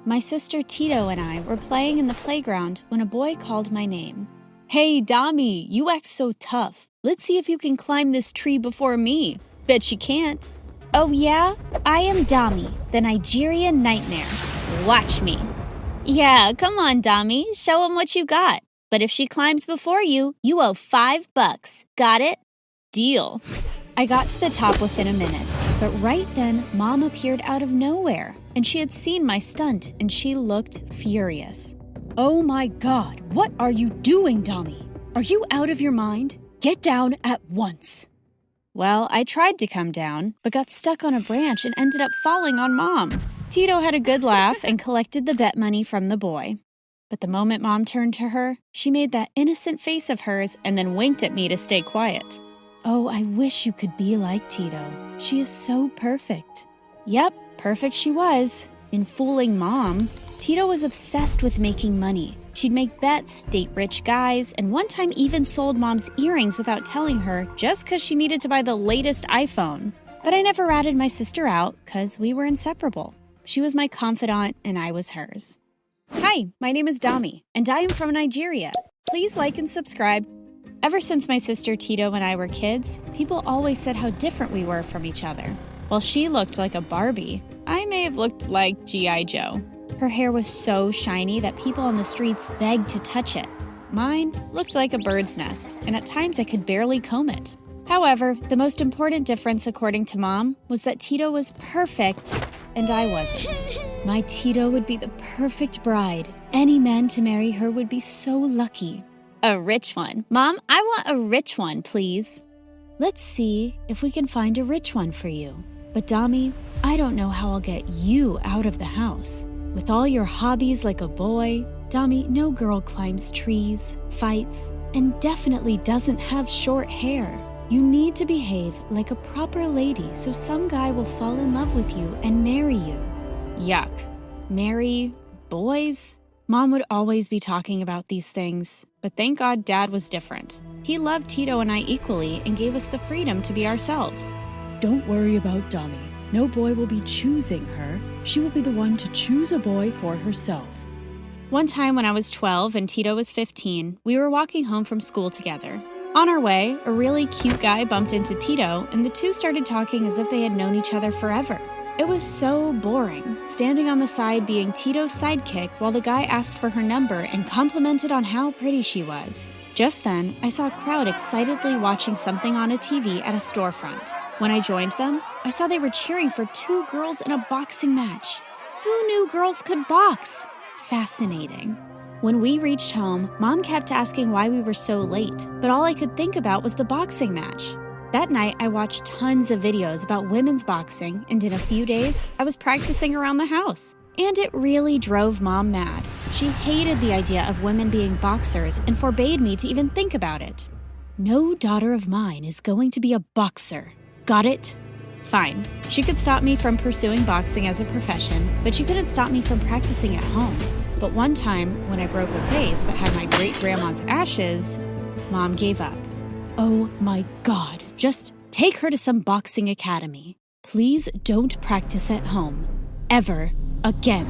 My sister Tito and I were playing in the playground when a boy called my name. "Hey, Dami, you act so tough. Let's see if you can climb this tree before me." "Bet you can't." "Oh yeah? I am Dami, the Nigerian nightmare. Watch me." "Yeah, come on, Dami, show him what you got. But if she climbs before you, you owe $5. Got it?" "Deal." I got to the top within a minute, but right then, Mom appeared out of nowhere, and she had seen my stunt, and she looked furious. "Oh my God, what are you doing, Dami? Are you out of your mind? Get down at once." Well, I tried to come down, but got stuck on a branch and ended up falling on Mom. Tito had a good laugh and collected the bet money from the boy. But the moment Mom turned to her, she made that innocent face of hers and then winked at me to stay quiet. Oh, I wish you could be like Tito. She is so perfect. Yep, perfect she was. In fooling Mom, Tito was obsessed with making money. She'd make bets, date rich guys, and one time even sold Mom's earrings without telling her just because she needed to buy the latest iPhone. But I never ratted my sister out because we were inseparable. She was my confidant and I was hers. Hi, my name is Dami, and I am from Nigeria. Please like and subscribe. Ever since my sister Tito and I were kids, people always said how different we were from each other. While she looked like a Barbie, I may have looked like G.I. Joe. Her hair was so shiny that people on the streets begged to touch it. Mine looked like a bird's nest, and at times I could barely comb it. However, the most important difference, according to Mom, was that Tito was perfect and I wasn't. My Tito would be the perfect bride. Any man to marry her would be so lucky. A rich one. Mom, I want a rich one, please. Let's see if we can find a rich one for you. But Dami, I don't know how I'll get you out of the house. With all your hobbies like a boy, Dami, no girl climbs trees, fights, and definitely doesn't have short hair. You need to behave like a proper lady so some guy will fall in love with you and marry you. Yuck. Marry boys? Mom would always be talking about these things, but thank God Dad was different. He loved Tito and I equally and gave us the freedom to be ourselves. Don't worry about Dami. No boy will be choosing her. She will be the one to choose a boy for herself. One time when I was 12 and Tito was 15, we were walking home from school together. On our way, a really cute guy bumped into Tito, and the two started talking as if they had known each other forever. It was so boring, standing on the side being Tito's sidekick while the guy asked for her number and complimented on how pretty she was. Just then, I saw a crowd excitedly watching something on a TV at a storefront. When I joined them, I saw they were cheering for two girls in a boxing match. Who knew girls could box? Fascinating. When we reached home, Mom kept asking why we were so late, but all I could think about was the boxing match. That night, I watched tons of videos about women's boxing, and in a few days, I was practicing around the house. And it really drove Mom mad. She hated the idea of women being boxers and forbade me to even think about it. No daughter of mine is going to be a boxer. Got it? Fine. She could stop me from pursuing boxing as a profession, but she couldn't stop me from practicing at home. But one time, when I broke a vase that had my great-grandma's ashes, Mom gave up. Oh my God, just take her to some boxing academy. Please don't practice at home. Ever again.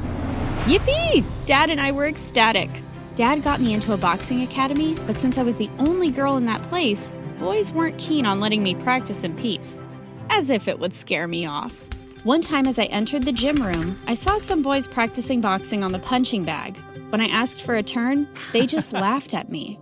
Yippee! Dad and I were ecstatic. Dad got me into a boxing academy, but since I was the only girl in that place, boys weren't keen on letting me practice in peace. As if it would scare me off. One time as I entered the gym room, I saw some boys practicing boxing on the punching bag. When I asked for a turn, they just laughed at me.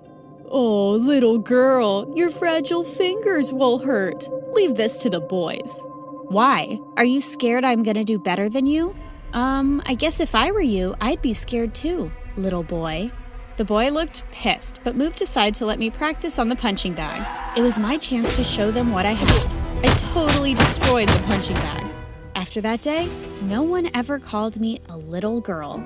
Oh, little girl, your fragile fingers will hurt. Leave this to the boys. Why? Are you scared I'm gonna do better than you? I guess if I were you, I'd be scared too, little boy. The boy looked pissed, but moved aside to let me practice on the punching bag. It was my chance to show them what I had. I totally destroyed the punching bag. After that day, no one ever called me a little girl.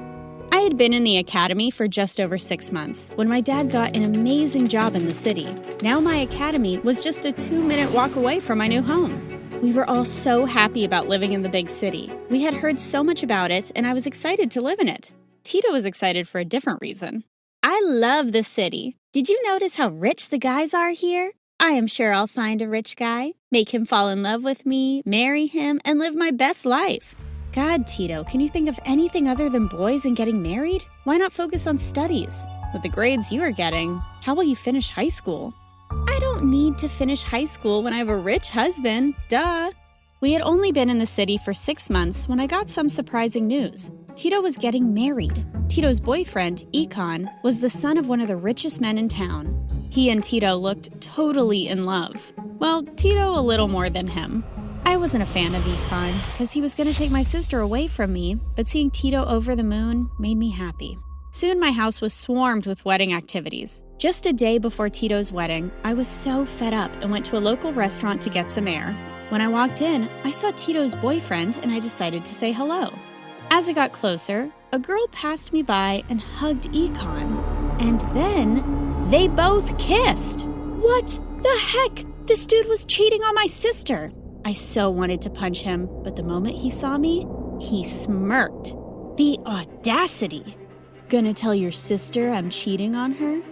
I had been in the academy for just over 6 months when my dad got an amazing job in the city. Now my academy was just a 2-minute walk away from my new home. We were all so happy about living in the big city. We had heard so much about it, and I was excited to live in it. Tito was excited for a different reason. I love the city. Did you notice how rich the guys are here? I am sure I'll find a rich guy, make him fall in love with me, marry him, and live my best life. God, Tito, can you think of anything other than boys and getting married? Why not focus on studies? With the grades you are getting, how will you finish high school? I don't need to finish high school when I have a rich husband, duh. We had only been in the city for 6 months when I got some surprising news. Tito was getting married. Tito's boyfriend, Econ, was the son of one of the richest men in town. He and Tito looked totally in love. Well, Tito a little more than him. I wasn't a fan of Econ because he was going to take my sister away from me, but seeing Tito over the moon made me happy. Soon my house was swarmed with wedding activities. Just a day before Tito's wedding, I was so fed up and went to a local restaurant to get some air. When I walked in, I saw Tito's boyfriend and I decided to say hello. As I got closer, a girl passed me by and hugged Econ. And then they both kissed. What the heck? This dude was cheating on my sister. I so wanted to punch him, but the moment he saw me, he smirked. The audacity. Gonna tell your sister I'm cheating on her?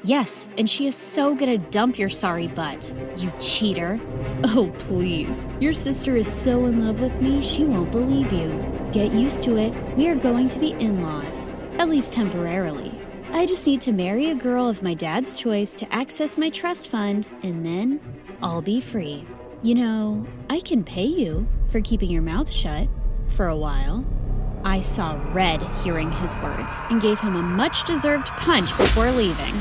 Yes, and she is so gonna dump your sorry butt, you cheater. Oh, please. Your sister is so in love with me, she won't believe you. Get used to it. We are going to be in-laws, at least temporarily. I just need to marry a girl of my dad's choice to access my trust fund, and then I'll be free. You know, I can pay you for keeping your mouth shut for a while. I saw red hearing his words and gave him a much-deserved punch before leaving.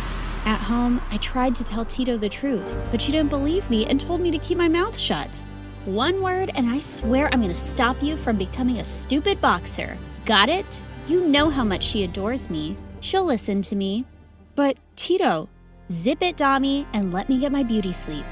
At home, I tried to tell Tito the truth, but she didn't believe me and told me to keep my mouth shut. One word and I swear I'm gonna stop you from becoming a stupid boxer. Got it? You know how much she adores me. She'll listen to me. But Tito, zip it, Dami, and let me get my beauty sleep.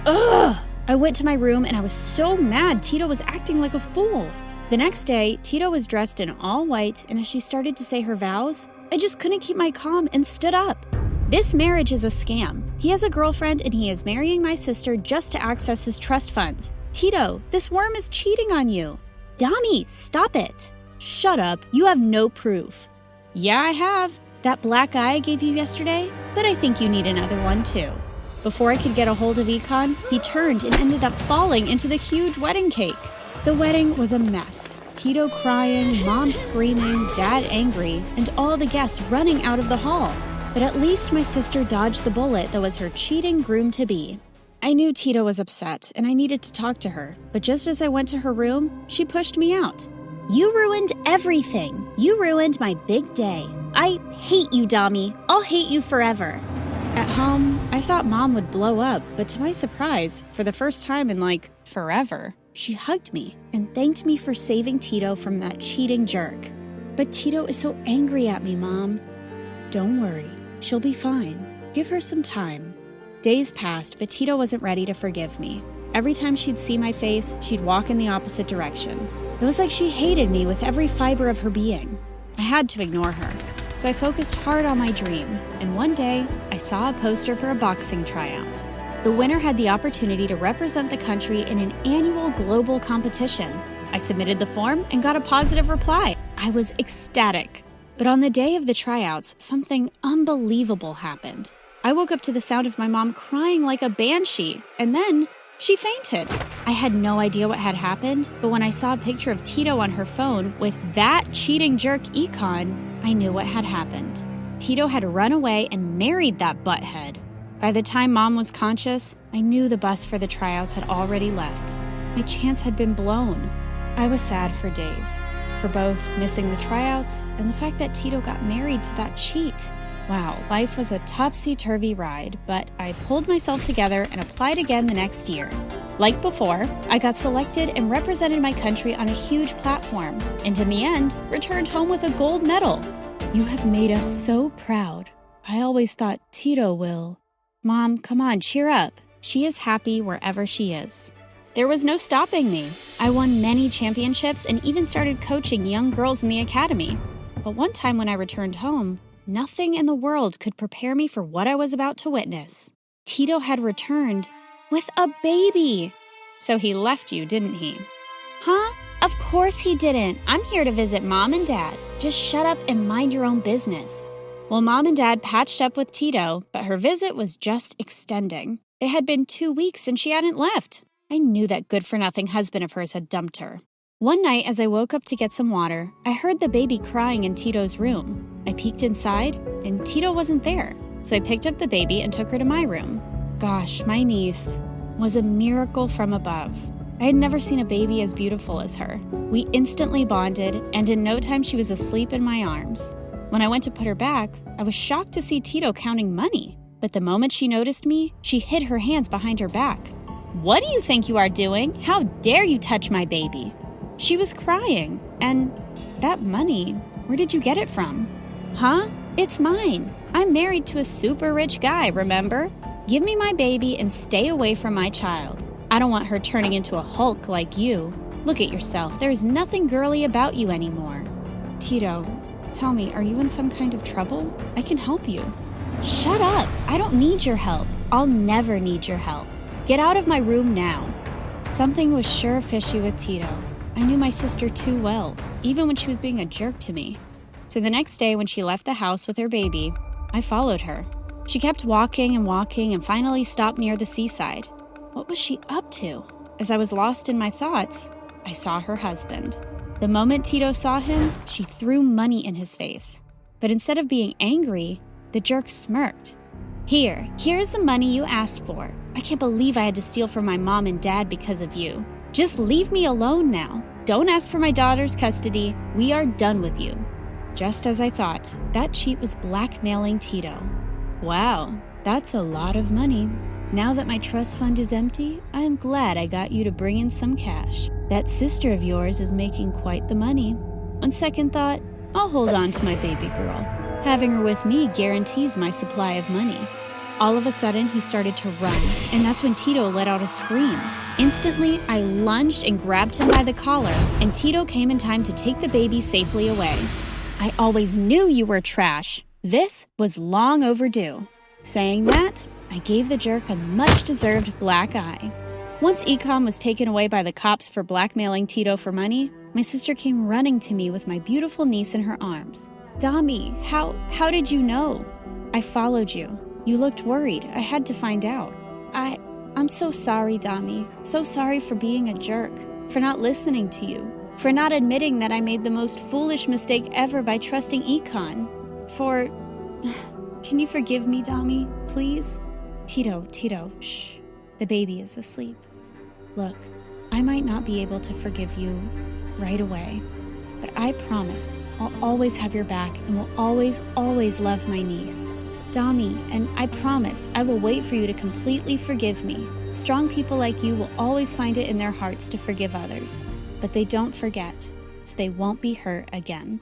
Ugh! I went to my room and I was so mad Tito was acting like a fool. The next day, Tito was dressed in all white, and as she started to say her vows, I just couldn't keep my calm and stood up. This marriage is a scam. He has a girlfriend and he is marrying my sister just to access his trust funds. Tito, this worm is cheating on you. Dami, stop it. Shut up, you have no proof. Yeah, I have. That black eye I gave you yesterday, but I think you need another one too. Before I could get a hold of Econ, he turned and ended up falling into the huge wedding cake. The wedding was a mess. Tito crying, Mom screaming, Dad angry, and all the guests running out of the hall. But at least my sister dodged the bullet that was her cheating groom-to-be. I knew Tito was upset, and I needed to talk to her. But just as I went to her room, she pushed me out. You ruined everything. You ruined my big day. I hate you, Dami. I'll hate you forever. At home, I thought Mom would blow up, but to my surprise, for the first time in forever, she hugged me and thanked me for saving Tito from that cheating jerk. But Tito is so angry at me, Mom. Don't worry, she'll be fine. Give her some time. Days passed, but Tito wasn't ready to forgive me. Every time she'd see my face, she'd walk in the opposite direction. It was like she hated me with every fiber of her being. I had to ignore her, so I focused hard on my dream, and one day, I saw a poster for a boxing tryout. The winner had the opportunity to represent the country in an annual global competition. I submitted the form and got a positive reply. I was ecstatic. But on the day of the tryouts, something unbelievable happened. I woke up to the sound of my mom crying like a banshee, and then she fainted. I had no idea what had happened, but when I saw a picture of Tito on her phone with that cheating jerk Econ, I knew what had happened. Tito had run away and married that butthead. By the time Mom was conscious, I knew the bus for the tryouts had already left. My chance had been blown. I was sad for days, for both missing the tryouts and the fact that Tito got married to that cheat. Wow, life was a topsy-turvy ride, but I pulled myself together and applied again the next year. Like before, I got selected and represented my country on a huge platform, and in the end, returned home with a gold medal. You have made us so proud. I always thought Tito will. Mom, come on, cheer up. She is happy wherever she is. There was no stopping me. I won many championships and even started coaching young girls in the academy. But one time when I returned home, nothing in the world could prepare me for what I was about to witness. Tito had returned with a baby. So he left you, didn't he? Huh? Of course he didn't. I'm here to visit Mom and Dad. Just shut up and mind your own business. Well, Mom and Dad patched up with Tito, but her visit was just extending. It had been 2 weeks and she hadn't left. I knew that good-for-nothing husband of hers had dumped her. One night, as I woke up to get some water, I heard the baby crying in Tito's room. I peeked inside, and Tito wasn't there. So I picked up the baby and took her to my room. Gosh, my niece was a miracle from above. I had never seen a baby as beautiful as her. We instantly bonded, and in no time she was asleep in my arms. When I went to put her back, I was shocked to see Tito counting money. But the moment she noticed me, she hid her hands behind her back. "What do you think you are doing? How dare you touch my baby?" She was crying. And that money, where did you get it from? Huh? It's mine. I'm married to a super rich guy, remember? Give me my baby and stay away from my child. I don't want her turning into a Hulk like you. Look at yourself. There's nothing girly about you anymore. Tito, tell me, are you in some kind of trouble? I can help you. Shut up. I don't need your help. I'll never need your help. Get out of my room now. Something was sure fishy with Tito. I knew my sister too well, even when she was being a jerk to me. So the next day when she left the house with her baby, I followed her. She kept walking and finally stopped near the seaside. What was she up to? As I was lost in my thoughts, I saw her husband. The moment Tito saw him, she threw money in his face. But instead of being angry, the jerk smirked. Here's the money you asked for. I can't believe I had to steal from my mom and dad because of you. Just leave me alone now. Don't ask for my daughter's custody. We are done with you. Just as I thought, that cheat was blackmailing Tito. Wow, that's a lot of money. Now that my trust fund is empty, I am glad I got you to bring in some cash. That sister of yours is making quite the money. On second thought, I'll hold on to my baby girl. Having her with me guarantees my supply of money. All of a sudden, he started to run, and that's when Tito let out a scream. Instantly, I lunged and grabbed him by the collar, and Tito came in time to take the baby safely away. I always knew you were trash. This was long overdue. Saying that, I gave the jerk a much-deserved black eye. Once Ecom was taken away by the cops for blackmailing Tito for money, my sister came running to me with my beautiful niece in her arms. Dami, how did you know? I followed you. You looked worried. I had to find out. I'm so sorry, Dami. So sorry for being a jerk, for not listening to you, for not admitting that I made the most foolish mistake ever by trusting Econ. Can you forgive me, Dami, please? Tito, shh. The baby is asleep. Look, I might not be able to forgive you right away, but I promise I'll always have your back and will always, always love my niece. Dami, and I promise I will wait for you to completely forgive me. Strong people like you will always find it in their hearts to forgive others, but they don't forget, so they won't be hurt again.